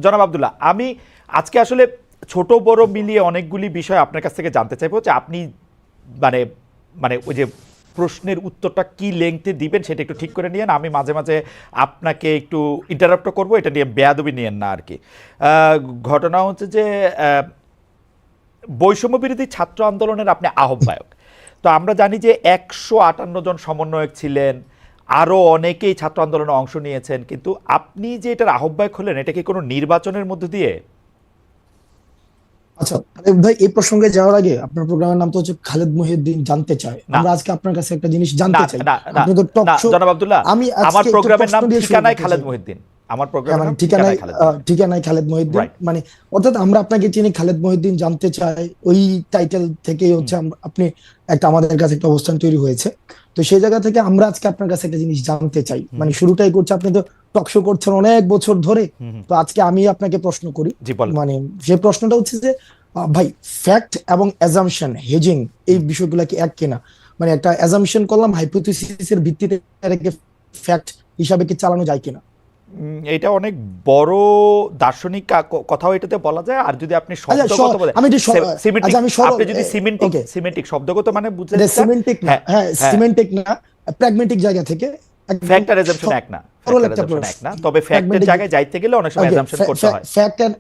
জনাব আব্দুল্লাহ, আমি আজকে আসলে ছোট বড় মিলিয়ে অনেকগুলি বিষয় আপনার কাছ থেকে জানতে চাইবো যে আপনি মানে মানে ওই যে প্রশ্নের উত্তরটা কি লেংথে দিবেন সেটা একটু ঠিক করে নিয়েন। আমি মাঝে মাঝে আপনাকে একটু ইন্টারাপ্ট করবো, এটা নিয়ে বেয়াদবি নিয়েন না আর কি। ঘটনা হচ্ছে যে বৈষম্য বিরোধী ছাত্র আন্দোলনের আপনি আহ্বায়ক। তো আমরা জানি যে 158 জন সমন্বয়ক ছিলেন, আরও অনেকেই ছাত্র আন্দোলনে অংশ নিয়েছেন, কিন্তু আপনি যে এটার আহ্বায়ক হলেন এটা কি কোনো নির্বাচনের মধ্যে দিয়ে? আচ্ছা, ভাই এই প্রসঙ্গে যাওয়ার আগে আপনার প্রোগ্রামের নাম তো হচ্ছে খালেদ মহিউদ্দিন জানতে চায়। না আমরা আজকে আপনার কাছে একটা জিনিস না জানতে চাই। না না আপনি তো টক না শো। জনাব আব্দুল্লাহ, আমি আমার আজকে একটা প্রোগ্রামের নাম প্রশ্ন দিয়ে শুরু ঠিকানায় করতে খালেদ চাই। মহিউদ্দিন। আমার হ্যাঁ, প্রোগ্রামের মানে নাম ঠিকানায় ঠিকানায় খালেদ মহিউদ্দিন। ঠিকানায় খালেদ মহিউদ্দিন, রাইট। মানে অর্থাৎ আমরা আপনাকে চিনি খালেদ মহিউদ্দিন জানতে চাই, ওই টাইটেল থেকেই হচ্ছে আপনি একটা আমাদের কাছে একটা অবস্থান তৈরি হয়েছে। তো সেই জায়গা থেকে আমরা আজকে আপনার কাছে একটা জিনিস জানতে চাই, মানে শুরুটাই করছে, আপনি তো টক শো করছেন অনেক বছর ধরে। তো আজকে আমি আপনাকে প্রশ্ন করি, জি বলেন। মানে যে প্রশ্নটা হচ্ছে যে ভাই, ফ্যাক্ট এবং অ্যাজাম্পশন হেজিং এই বিষয়গুলো কি এক কিনা? মানে একটা অ্যাজাম্পশন করলাম, হাইপোথিসিসের ভিত্তিতে এটাকে ফ্যাক্ট হিসাবে কি চালানো যায় কিনা? এটা অনেক বড় দার্শনিক কথাও এটাতে বলা যায়। আর যদি আপনি আচ্ছা, শব্দগত বলে আমি একটু সিমেন্টিক, আচ্ছা আমি সরল, আপনি যদি সিমেন্টিক ওকে, সিমেন্টিক শব্দগত মানে বুঝতে এটা চান। সিমেন্টিক না, হ্যাঁ হ্যাঁ হ্যাঁ, সিমেন্টিক না, প্র্যাগমেটিক জায়গা থেকে একদম ফ্যাক্ট আর অ্যাজাম্পশন এক না, ফ্যাক্ট সরল আর একটা অ্যাজাম্পশন এক প্রশ্ন। না, তবে ফ্যাক্টের প্র্যাগমেটিক, জায়গায় যাইতে গেলে অনেক সময় ওকে, অ্যাজাম্পশন করতে হয়। ফ্যাক্ট এন্ড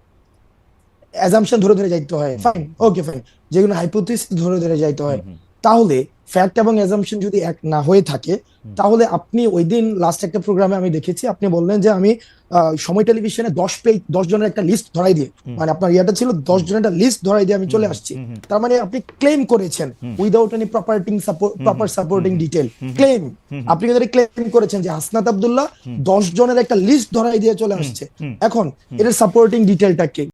অ্যাজাম্পশন ধরে ধরে যাইতে হয়, ফাইন, ওকে ফাইন, যেগুলো হাইপোথিসিস ধরে ধরে যাইতে হয়। তাহলে ফ্যাক্ট এবং অ্যাজাম্পশন যদি এক না হয়ে থাকে, তাহলে আপনি ওই দিন লাস্ট একটা প্রোগ্রামে আমি দেখেছি আপনি বললেন যে আমি সময় টেলিভিশনে 10 পেজ 10 জনের একটা লিস্ট ধরাই দিয়ে, মানে আপনার ইয়াটা ছিল 10 জনের একটা লিস্ট ধরাই দিয়ে আমি চলে আসছি। তার মানে আপনি ক্লেম করেছেন without any proper supporting detail claim. আপনি কিন্তু ক্লেম করেছেন যে হাসনাত আব্দুল্লাহ 10 জনের একটা লিস্ট ধরাই দিয়ে চলে আসছে। এখন এটার সাপোর্টিং ডিটেলটা কি?